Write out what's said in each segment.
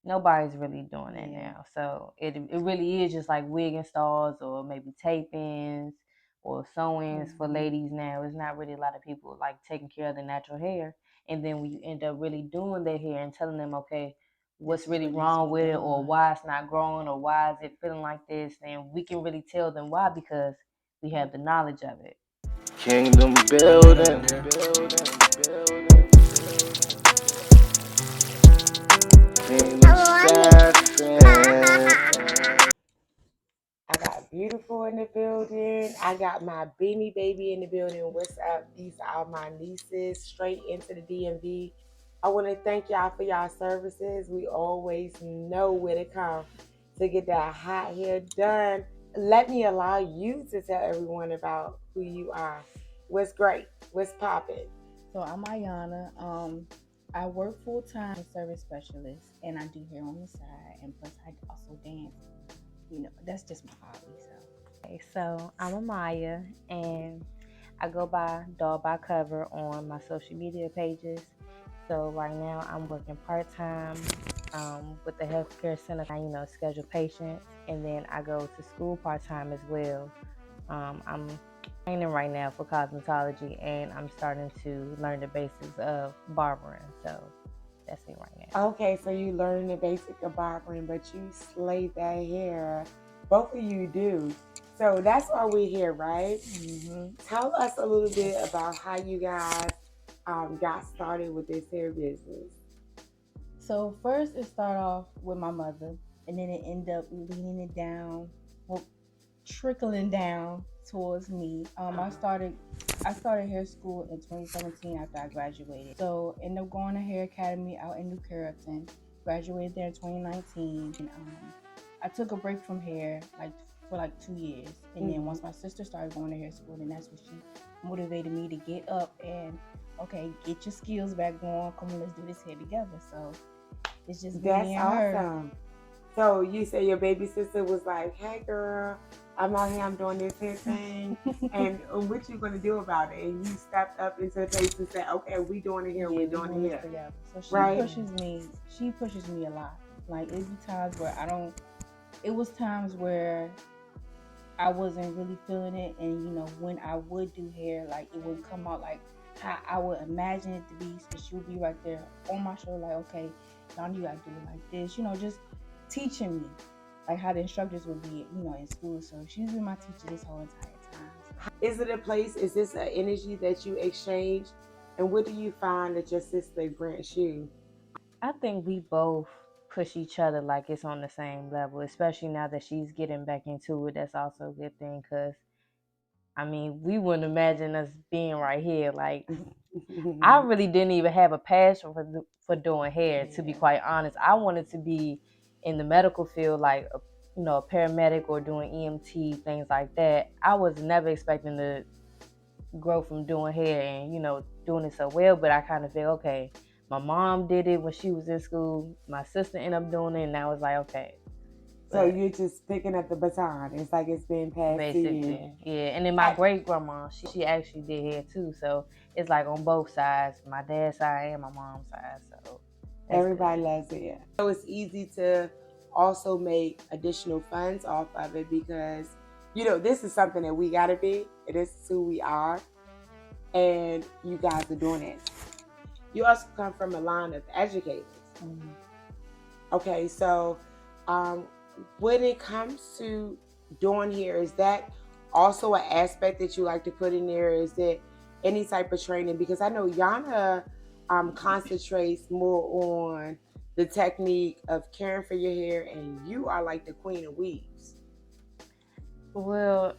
nobody's really doing that now. So it really is just like wig installs or maybe tape-ins or sew-ins for ladies now. It's not really a lot of people like taking care of the natural hair. And then when you end up really doing their hair and telling them, okay, what's really wrong with it, or why it's not growing, or why is it feeling like this, then we can really tell them why, because we have the knowledge of it. Kingdom building. Kingdom staffing. I got Beautiful in the building. I got my Beanie Baby in the building. What's up? These are my nieces straight into the DMV. I want to thank y'all for y'all services. We always know where to come to get that hot hair done. Let me allow you to tell everyone about who you are. What's great? What's popping? So I'm Ayana. I work full time as a service specialist, and I do hair on the side, and plus I also dance. That's just my hobby. Okay, so I'm Amaya, and I go by Dolled.by.Coverr on my social media pages. So right now I'm working part-time with the healthcare center. I schedule patients, and then I go to school part-time as well. I'm training right now for cosmetology, and I'm starting to learn the basics of barbering. So that's me right now. Okay, so you learn the basic of barbering, but you slay that hair. Both of you do. So that's why we're here, right? Tell us a little bit about how you guys got started with this hair business. So first it started off with my mother, and then it ended up leaning it down, well, trickling down towards me. I started hair school in 2017 after I graduated. So ended up going to Hair Academy out in New Carrollton. Graduated there in 2019. And I took a break from hair for 2 years. And then once my sister started going to hair school, then that's when she motivated me to get up and, okay, get your skills back going. Come on, let's do this hair together. So it's just me and her. Awesome. So you say your baby sister was like, "Hey, girl, I'm out here. I'm doing this hair thing, and what you gonna do about it?" And you stepped up into the place and said, "Okay, we doing it here. Yeah, we doing it here." together. So she Right. pushes me. She pushes me a lot. Like it be times where I don't. It was times where I wasn't really feeling it, and when I would do hair, like it would come out like how I would imagine it to be. So she would be right there on my shoulder, like, "Okay, now you gotta do it like this." Just teaching me like how the instructors would be, in school. So she's been my teacher this whole entire time. So. Is it a place? Is this an energy that you exchange? And what do you find that your sister grants you? I think we both push each other like it's on the same level, especially now that she's getting back into it. That's also a good thing, because we wouldn't imagine us being right here. Like, I really didn't even have a passion for doing hair, to be quite honest. I wanted to be in the medical field, like a paramedic or doing EMT, things like that. I was never expecting to grow from doing hair and doing it so well, but I kind of feel, okay, my mom did it when she was in school, my sister ended up doing it, and I was like, okay. So you're just picking up the baton. It's like it's being passed Basically, to you. yeah. And then my great grandma, she actually did hair too, so it's like on both sides, my dad's side and my mom's side. So everybody loves it. So it's easy to also make additional funds off of it because this is something that we gotta be. This is who we are, and you guys are doing it. You also come from a line of educators. Okay, so when it comes to doing hair, is that also an aspect that you like to put in there? Is it any type of training? Because I know Yana concentrates more on the technique of caring for your hair, and you are like the queen of weaves. Well,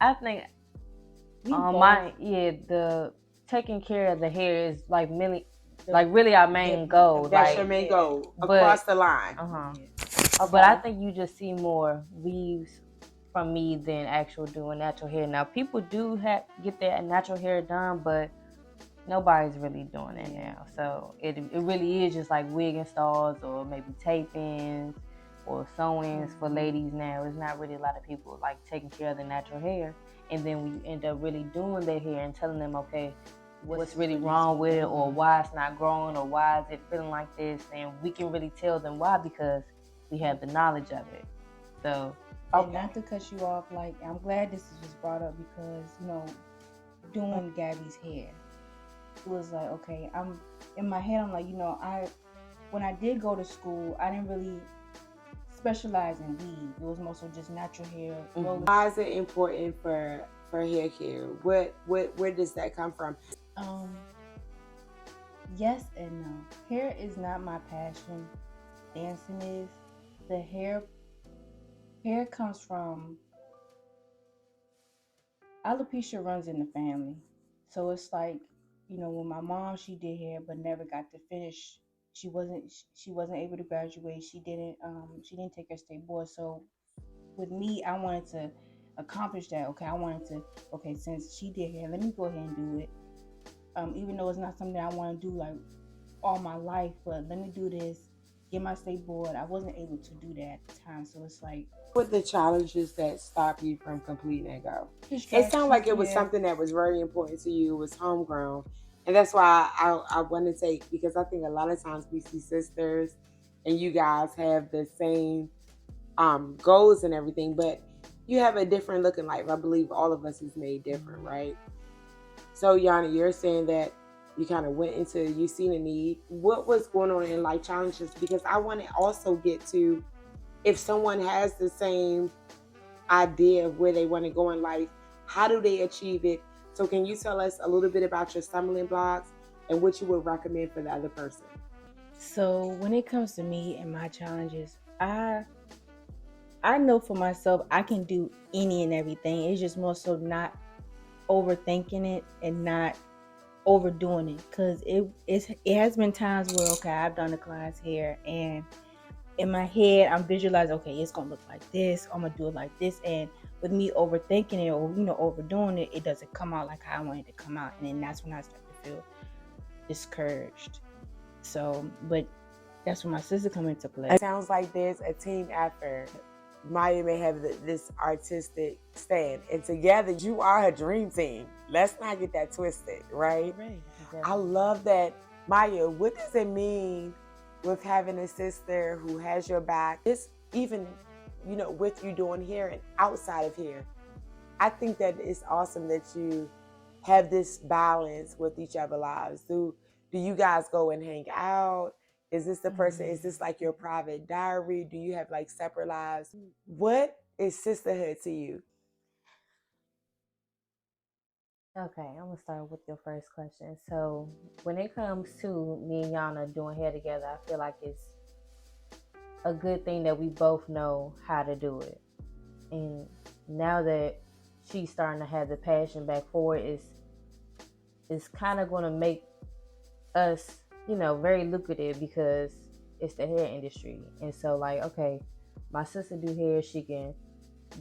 I think the taking care of the hair is like really our main goal. That's your main goal across the line. But I think you just see more weaves from me than actual doing natural hair. Now, people do get their natural hair done, but nobody's really doing it now. So it really is just like wig installs or maybe tape-ins or sew-ins for ladies now. It's not really a lot of people like taking care of the natural hair. And then when you end up really doing their hair and telling them, okay, what's really wrong with it, or why it's not growing, or why is it feeling like this, and we can really tell them why because we have the knowledge of it. So And not to cut you off, like, I'm glad this is just brought up because, you know, doing Gabby's hair, it was like, okay, I'm in my head, I'm like, you know, when I did go to school, I didn't really specialize in weave. It was mostly just natural hair. Why is it important for hair care? Where does that come from? Yes and no. Hair is not my passion. Dancing is. The hair comes from, alopecia runs in the family. So it's like, you know, when my mom, she did hair but never got to finish. She wasn't able to graduate. She didn't take her state board. So with me, I wanted to accomplish that. Okay, since she did hair, let me go ahead and do it. Even though it's not something I want to do like all my life, but let me do this, get my state board. I wasn't able to do that at the time. So it's like, What the challenges that stop you from completing that goal? It distractions, sounded like it was yeah. something that was very important to you. It was homegrown. And that's why I want to take, because I think a lot of times we see sisters and you guys have the same goals and everything, but you have a different looking life. I believe all of us is made different, right? So Yana, you're saying that you kind of went into, you seen a need. What was going on in life challenges? Because I want to also get to, if someone has the same idea of where they want to go in life, how do they achieve it? So can you tell us a little bit about your stumbling blocks and what you would recommend for the other person? So when it comes to me and my challenges, I know for myself I can do any and everything. It's just more so not overthinking it and not overdoing it, because it has been times where, okay, I've done a class here and in my head I'm visualizing, okay, it's gonna look like this, I'm gonna do it like this, and with me overthinking it or, you know, overdoing it, it doesn't come out like how I want it to come out, and then that's when I start to feel discouraged. So, but that's when my sister come into play. It sounds like there's a team effort. Maya may have this artistic stand, and together you are a dream team. Let's not get that twisted, right? I love that. Maya, what does it mean with having a sister who has your back? It's even, you know, with you doing here and outside of here. I think that it's awesome that you have this balance with each other's lives. Do you guys go and hang out? Is this the person? Is this like your private diary? Do you have like separate lives? What is sisterhood to you? okay, I'm gonna start with your first question. So when it comes to me and Yana doing hair together, I feel like it's a good thing that we both know how to do it. And now that she's starting to have the passion back for it, it's kind of going to make us, you know, very lucrative because it's the hair industry. And so, like, okay, my sister do hair, she can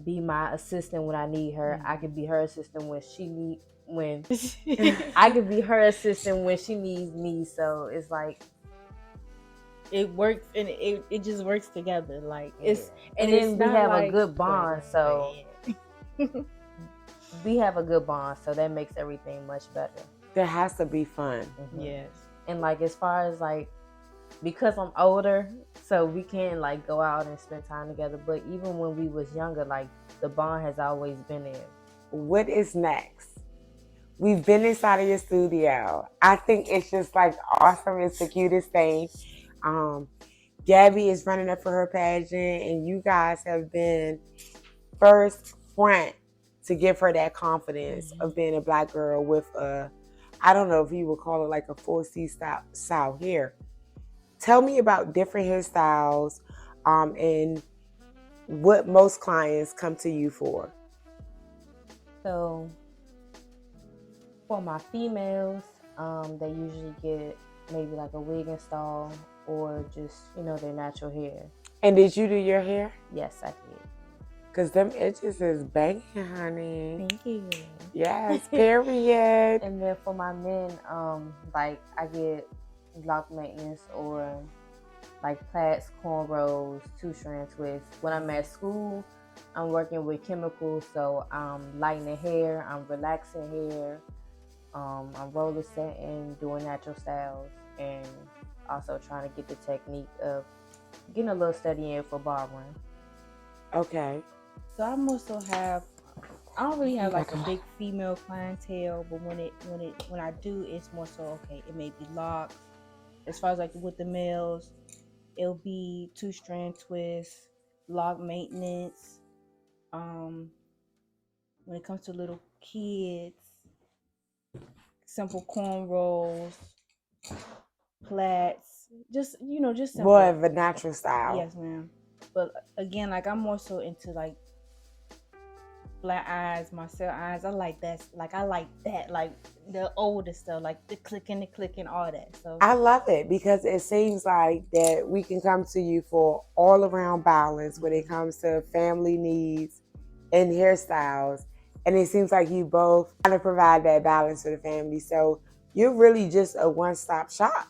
be my assistant when I need her. I can be her assistant when I can be her assistant when she needs me. So it's like it works, and it just works together. Like, it's, and then we have a good bond. So we have a good bond, so that makes everything much better. There has to be fun. Yes. And like, as far as like, because I'm older, so we can like go out and spend time together. But even when we was younger, like, the bond has always been there. What is next? We've been inside of your studio. I think it's just like awesome. It's the cutest thing. Gabby is running up for her pageant, and you guys have been first front to give her that confidence of being a Black girl with a, I don't know if you would call it like a full C style hair. Tell me about different hairstyles and what most clients come to you for. So for my females, they usually get maybe like a wig install or just, you know, their natural hair. And did you do your hair? Yes, I did. Because them edges is banging, honey. Thank you. Yes, period. And then for my men, like, I get lock maintenance or like plaits, cornrows, 2-strand twists. When I'm at school, I'm working with chemicals, so I'm lightening hair, I'm relaxing hair, I'm roller setting, doing natural styles, and also trying to get the technique of getting a little study in for barbering. Okay. So I also have, I don't really have like a big female clientele, but when I do, it's more so, okay, it may be locks. As far as like with the males, it'll be 2-strand twists, lock maintenance. When it comes to little kids, simple cornrows, plaits, just just simple. More of a natural style. Yes, ma'am. But again, like I'm more so into like flat eyes, Marcel eyes. I like that. Like the older stuff, like the clicking, all that. So I love it because it seems like that we can come to you for all around balance when it comes to family needs and hairstyles. And it seems like you both kind of provide that balance for the family. So you're really just a one-stop shop,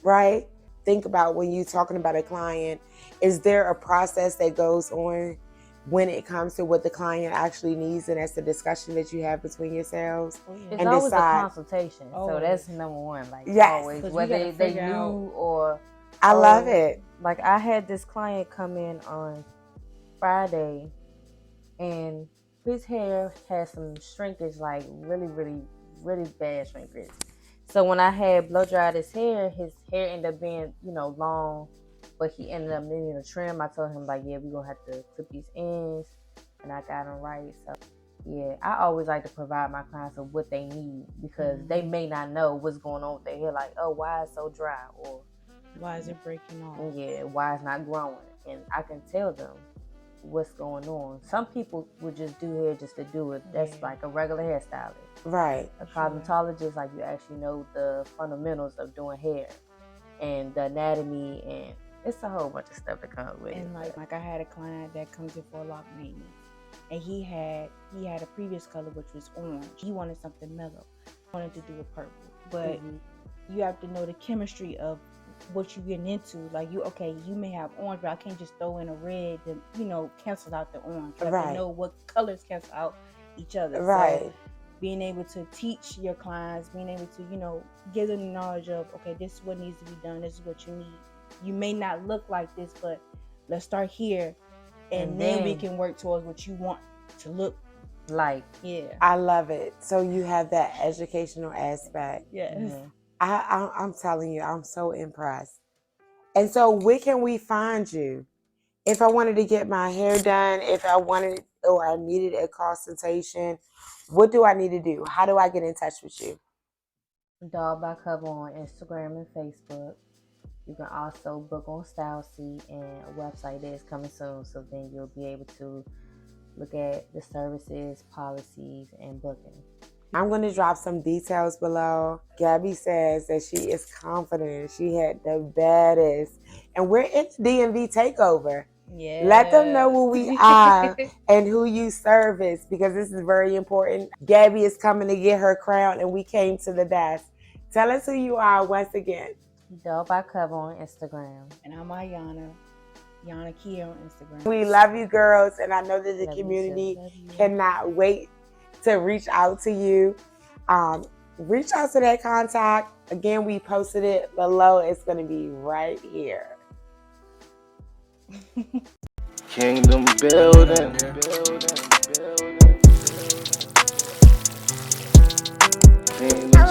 right? Think about when you're talking about a client, is there a process that goes on when it comes to what the client actually needs, and that's the discussion that you have between yourselves? It's and always decide, a consultation, so that's number one. Like yes, always, whether they knew or I love it. Like I had this client come in on Friday, and his hair had some shrinkage, like really, really, really bad shrinkage. So when I had blow dried his hair ended up being, long, but he ended up needing a trim. I told him like, yeah, we're gonna have to clip these ends, and I got them right. So yeah, I always like to provide my clients with what they need, because they may not know what's going on with their hair. Like, oh, why it's so dry, or why is it breaking off? Yeah, why it's not growing, and I can tell them what's going on. Some people would just do hair just to do it. That's like a regular hairstylist. Right. A cosmetologist, like you actually know the fundamentals of doing hair and the anatomy, and it's a whole bunch of stuff that comes with it. And like I had a client that comes in for a lock maintenance, and he had a previous color which was orange. He wanted something mellow. He wanted to do a purple, but you have to know the chemistry of what you're getting into. Like you may have orange, but I can't just throw in a red to cancel out the orange. You have to know what colors cancel out each other. Right. So being able to teach your clients, being able to give them the knowledge of, okay, this is what needs to be done, this is what you need. You may not look like this, but let's start here, and then we can work towards what you want to look like. Yeah, I love it. So you have that educational aspect. Yes. Mm-hmm. I'm telling you, I'm so impressed. And so where can we find you? If I wanted to get my hair done, if I wanted or I needed a consultation, what do I need to do? How do I get in touch with you? Dolled.by.Coverr on Instagram and Facebook. You can also book on StyleSeat, and a website that is coming soon, so then you'll be able to look at the services, policies, and booking. I'm going to drop some details below. Gabby says that she is confident. She had the baddest. And we're in the DMV takeover. Yeah. Let them know who we are and who you service, because this is very important. Gabby is coming to get her crown, and we came to the best. Tell us who you are once again. Dolled.by.Coverr on Instagram. And I'm Yana Key on Instagram. We love you, girls, and I know that the community cannot wait to reach out to you. Reach out to that contact. Again, we posted it below. It's going to be right here. Kingdom building. Kingdom